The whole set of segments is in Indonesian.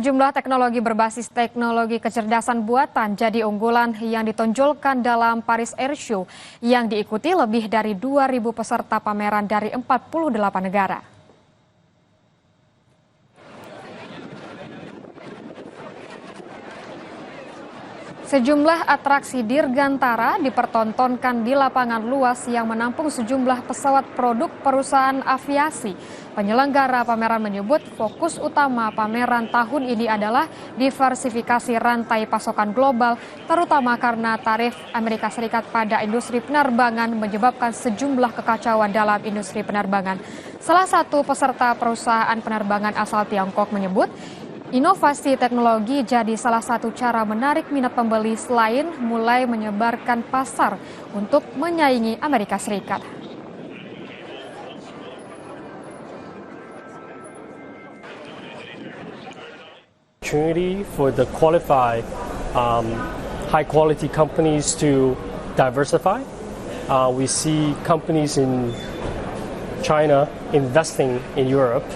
Sejumlah teknologi berbasis teknologi kecerdasan buatan jadi unggulan yang ditonjolkan dalam Paris Air Show yang diikuti lebih dari 2.000 peserta pameran dari 48 negara. Sejumlah atraksi dirgantara dipertontonkan di lapangan luas yang menampung sejumlah pesawat produk perusahaan aviasi. Penyelenggara pameran menyebut fokus utama pameran tahun ini adalah diversifikasi rantai pasokan global, terutama karena tarif Amerika Serikat pada industri penerbangan menyebabkan sejumlah kekacauan dalam industri penerbangan. Salah satu peserta perusahaan penerbangan asal Tiongkok menyebut, inovasi teknologi jadi salah satu cara menarik minat pembeli selain mulai menyebarkan pasar untuk menyaingi Amerika Serikat. Opportunity for the qualified, high-quality companies to diversify. We see companies in China investing in Europe,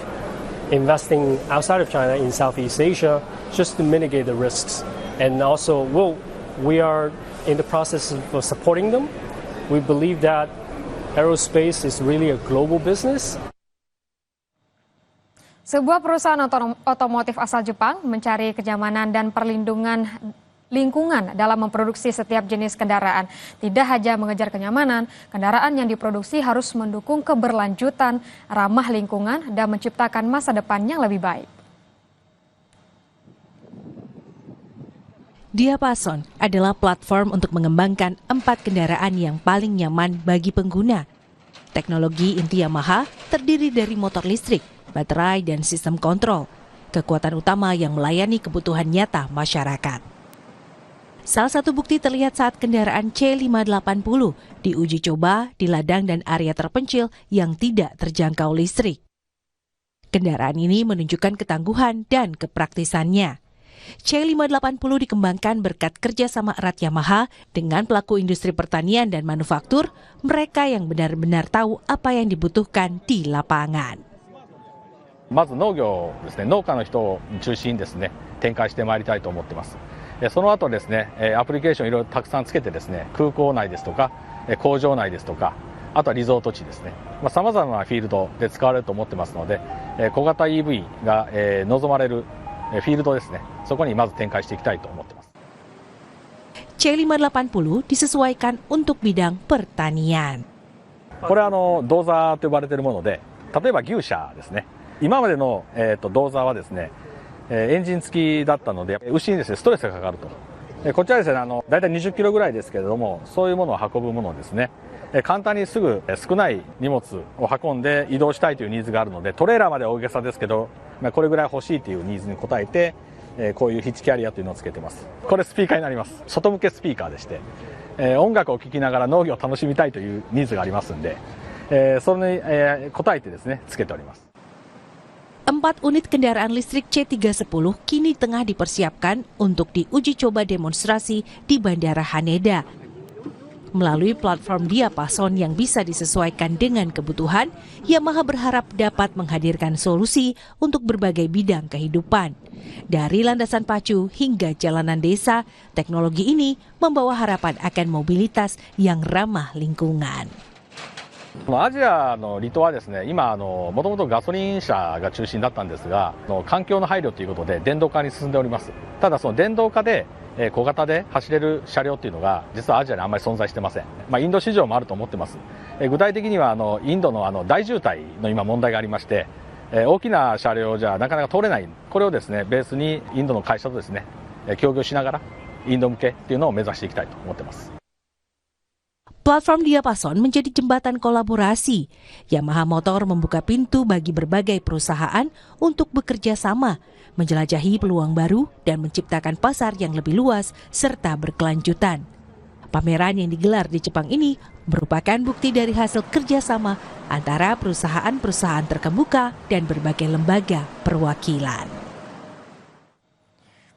investing outside of China in Southeast Asia just to mitigate the risks. And also, we are in the process of supporting them. We believe that aerospace is really a global business. Sebuah perusahaan otomotif asal Jepang mencari kenyamanan dan perlindungan lingkungan dalam memproduksi setiap jenis kendaraan. Tidak hanya mengejar kenyamanan, kendaraan yang diproduksi harus mendukung keberlanjutan, ramah lingkungan, dan menciptakan masa depan yang lebih baik. Diapason adalah platform untuk mengembangkan 4 kendaraan yang paling nyaman bagi pengguna. Teknologi inti Yamaha terdiri dari motor listrik, baterai, dan sistem kontrol, kekuatan utama yang melayani kebutuhan nyata masyarakat. Salah satu bukti terlihat saat kendaraan C580 diuji coba di ladang dan area terpencil yang tidak terjangkau listrik. Kendaraan ini menunjukkan ketangguhan dan kepraktisannya. C580 dikembangkan berkat kerjasama erat Yamaha dengan pelaku industri pertanian dan manufaktur, mereka yang benar-benar tahu apa yang dibutuhkan di lapangan. まず農業ですね、農家の人を中心にですね、展開してまいりたいと思っています。その後ですね、アプリケーションいろいろたくさんつけてですね、空港内ですとか、工場内ですとか、あとはリゾート地ですね、様々なフィールドで使われると思ってますので、小型 EV が望まれるフィールドですね、そこにまず展開していきたいと思っています。C580 disesuaikan untuk bidang pertanian. これは銅座と呼ばれているもので、例えば牛舎ですね。今までの銅座はですね、エンジン付きだったので牛にですねストレスがかかると。こちらですねだいたい20キロぐらいですけれども、そういうものを運ぶものですね。簡単にすぐ少ない荷物を運んで移動したいというニーズがあるので、トレーラーまでは大げさですけど、これぐらい欲しいというニーズに応えて、こういうヒッチキャリアというのをつけてます。これスピーカーになります。外向けスピーカーでして、音楽を聴きながら農業を楽しみたいというニーズがありますんで、それに応えてですねつけております。4 unit kendaraan listrik C310 kini tengah dipersiapkan untuk diuji coba demonstrasi di Bandara Haneda. Melalui platform Diapason yang bisa disesuaikan dengan kebutuhan, Yamaha berharap dapat menghadirkan solusi untuk berbagai bidang kehidupan. Dari landasan pacu hingga jalanan desa, teknologi ini membawa harapan akan mobilitas yang ramah lingkungan. アジアの離島はですね、今もともとガソリン車が中心だったんですが、環境の配慮ということで電動化に進んでおります。ただその電動化で小型で走れる車両っていうのが実はアジアにあんまり存在してません。インド市場もあると思ってます。具体的にはインドの大渋滞の今問題がありまして、大きな車両じゃなかなか通れない。これをですねベースにインドの会社とですね協業しながらインド向けっていうのを目指していきたいと思ってます。 Platform Diapason menjadi jembatan kolaborasi. Yamaha Motor membuka pintu bagi berbagai perusahaan untuk bekerja sama, menjelajahi peluang baru dan menciptakan pasar yang lebih luas serta berkelanjutan. Pameran yang digelar di Jepang ini merupakan bukti dari hasil kerjasama antara perusahaan-perusahaan terkemuka dan berbagai lembaga perwakilan.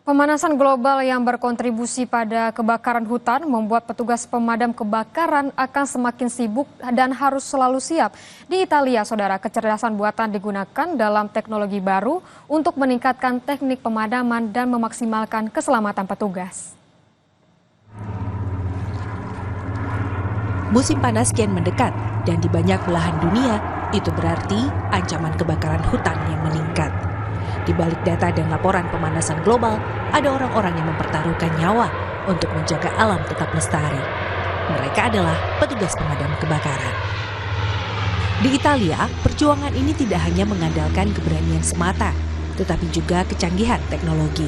Pemanasan global yang berkontribusi pada kebakaran hutan membuat petugas pemadam kebakaran akan semakin sibuk dan harus selalu siap. Di Italia, saudara, kecerdasan buatan digunakan dalam teknologi baru untuk meningkatkan teknik pemadaman dan memaksimalkan keselamatan petugas. Musim panas kian mendekat dan di banyak belahan dunia, itu berarti ancaman kebakaran hutan yang meningkat. Di balik data dan laporan pemanasan global, ada orang-orang yang mempertaruhkan nyawa untuk menjaga alam tetap lestari. Mereka adalah petugas pemadam kebakaran. Di Italia, perjuangan ini tidak hanya mengandalkan keberanian semata, tetapi juga kecanggihan teknologi.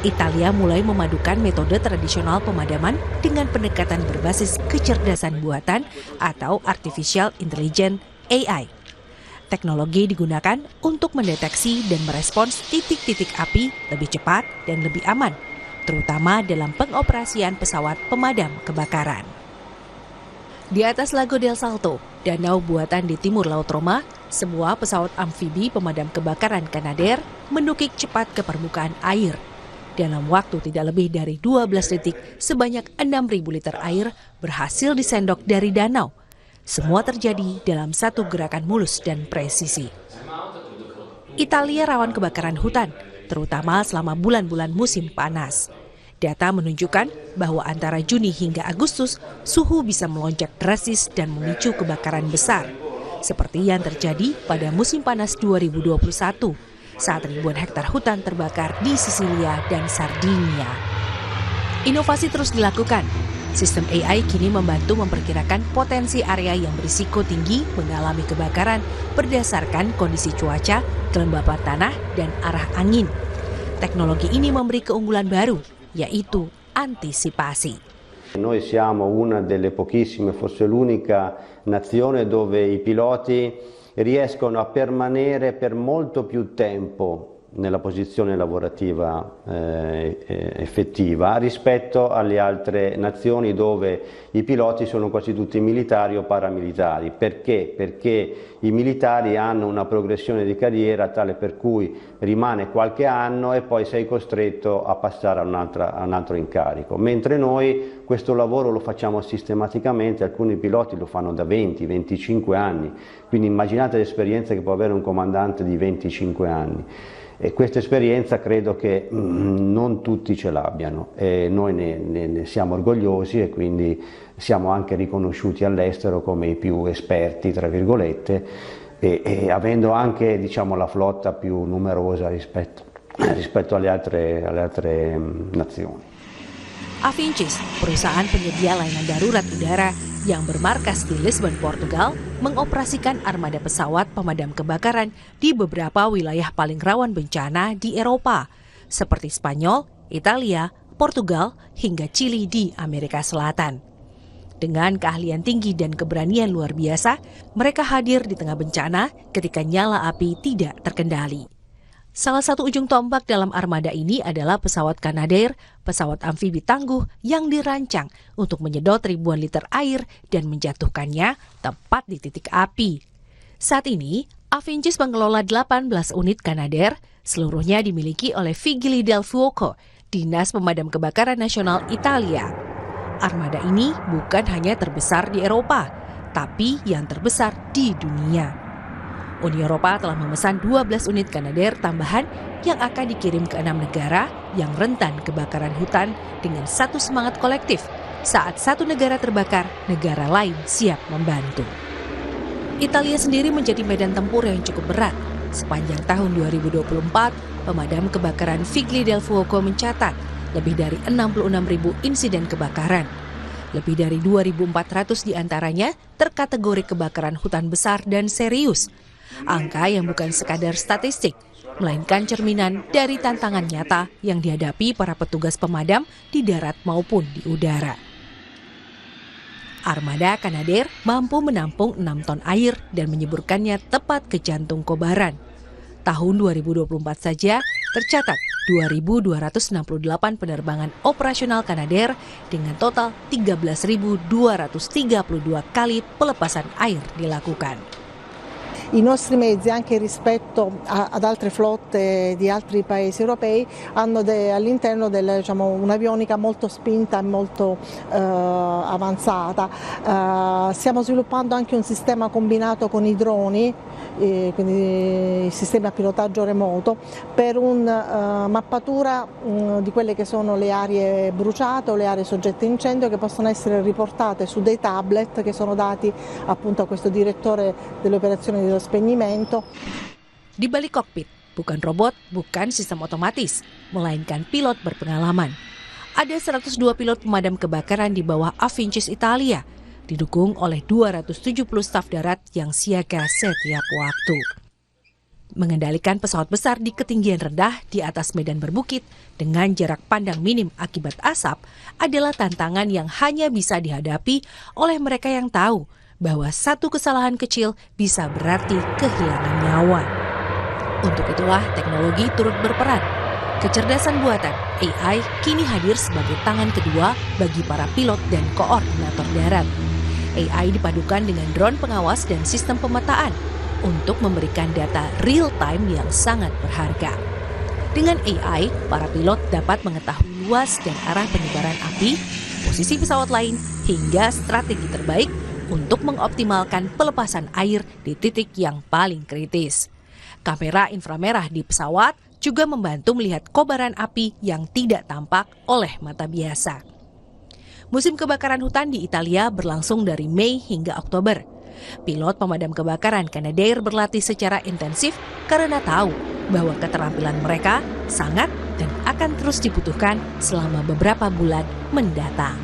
Italia mulai memadukan metode tradisional pemadaman dengan pendekatan berbasis kecerdasan buatan atau Artificial Intelligence (AI). Teknologi digunakan untuk mendeteksi dan merespons titik-titik api lebih cepat dan lebih aman, terutama dalam pengoperasian pesawat pemadam kebakaran. Di atas Lago del Salto, danau buatan di timur Laut Roma, sebuah pesawat amfibi pemadam kebakaran Canadair menukik cepat ke permukaan air. Dalam waktu tidak lebih dari 12 detik, sebanyak 6.000 liter air berhasil disendok dari danau. Semua terjadi dalam satu gerakan mulus dan presisi. Italia rawan kebakaran hutan, terutama selama bulan-bulan musim panas. Data menunjukkan bahwa antara Juni hingga Agustus, suhu bisa melonjak drastis dan memicu kebakaran besar. Seperti yang terjadi pada musim panas 2021, saat ribuan hektar hutan terbakar di Sisilia dan Sardinia. Inovasi terus dilakukan. Sistem AI kini membantu memperkirakan potensi area yang berisiko tinggi mengalami kebakaran berdasarkan kondisi cuaca, kelembapan tanah, dan arah angin. Teknologi ini memberi keunggulan baru, yaitu antisipasi. Noi siamo una delle pochissime, forse l'unica nazione dove i piloti riescono a permanere per molto più tempo nella posizione lavorativa effettiva rispetto alle altre nazioni dove i piloti sono quasi tutti militari o paramilitari. Perché? Perché i militari hanno una progressione di carriera tale per cui rimane qualche anno e poi sei costretto a passare a un altro incarico, mentre noi questo lavoro lo facciamo sistematicamente, alcuni piloti lo fanno da 20-25 anni, quindi immaginate l'esperienza che può avere un comandante di 25 anni. E questa esperienza credo che non tutti ce l'abbiano e noi ne siamo orgogliosi e quindi siamo anche riconosciuti all'estero come i più esperti, tra virgolette, e avendo anche, diciamo, la flotta più numerosa rispetto alle altre nazioni. Avincis, perusahaan penyedia layanan darurat udara yang bermarkas di Lisbon, Portugal, mengoperasikan armada pesawat pemadam kebakaran di beberapa wilayah paling rawan bencana di Eropa, seperti Spanyol, Italia, Portugal, hingga Chili di Amerika Selatan. Dengan keahlian tinggi dan keberanian luar biasa, mereka hadir di tengah bencana ketika nyala api tidak terkendali. Salah satu ujung tombak dalam armada ini adalah pesawat Canadair, pesawat amfibi tangguh yang dirancang untuk menyedot ribuan liter air dan menjatuhkannya tepat di titik api. Saat ini, Avincis mengelola 18 unit Canadair, seluruhnya dimiliki oleh Vigili del Fuoco, Dinas Pemadam Kebakaran Nasional Italia. Armada ini bukan hanya terbesar di Eropa, tapi yang terbesar di dunia. Uni Eropa telah memesan 12 unit Canadair tambahan yang akan dikirim ke 6 negara yang rentan kebakaran hutan dengan satu semangat kolektif. Saat satu negara terbakar, negara lain siap membantu. Italia sendiri menjadi medan tempur yang cukup berat. Sepanjang tahun 2024, pemadam kebakaran Vigili del Fuoco mencatat lebih dari 66.000 insiden kebakaran. Lebih dari 2.400 diantaranya terkategori kebakaran hutan besar dan serius. Angka yang bukan sekadar statistik, melainkan cerminan dari tantangan nyata yang dihadapi para petugas pemadam di darat maupun di udara. Armada Canadair mampu menampung 6 ton air dan menyeburkannya tepat ke jantung kobaran. Tahun 2024 saja tercatat 2.268 penerbangan operasional Canadair dengan total 13.232 kali pelepasan air dilakukan. I nostri mezzi, anche rispetto ad altre flotte di altri paesi europei, hanno all'interno un'avionica molto spinta e molto avanzata. Stiamo sviluppando anche un sistema combinato con i droni, quindi sistemi a pilotaggio remoto, per una mappatura di quelle che sono le aree bruciate o le aree soggette a incendio, che possono essere riportate su dei tablet che sono dati appunto a questo direttore delle operazioni dello spegnimento. Di balik kokpit, bukan robot, bukan sistem otomatis, melainkan pilot berpengalaman. Ada 102 pilot pemadam kebakaran di bawah Avincis Italia, didukung oleh 270 staf darat yang siaga setiap waktu. Mengendalikan pesawat besar di ketinggian rendah di atas medan berbukit dengan jarak pandang minim akibat asap adalah tantangan yang hanya bisa dihadapi oleh mereka yang tahu bahwa satu kesalahan kecil bisa berarti kehilangan nyawa. Untuk itulah teknologi turut berperan. Kecerdasan buatan AI kini hadir sebagai tangan kedua bagi para pilot dan koordinator darat. AI dipadukan dengan drone pengawas dan sistem pemetaan untuk memberikan data real-time yang sangat berharga. Dengan AI, para pilot dapat mengetahui luas dan arah penyebaran api, posisi pesawat lain, hingga strategi terbaik untuk mengoptimalkan pelepasan air di titik yang paling kritis. Kamera inframerah di pesawat juga membantu melihat kobaran api yang tidak tampak oleh mata biasa. Musim kebakaran hutan di Italia berlangsung dari Mei hingga Oktober. Pilot pemadam kebakaran Canadair berlatih secara intensif karena tahu bahwa keterampilan mereka sangat dan akan terus dibutuhkan selama beberapa bulan mendatang.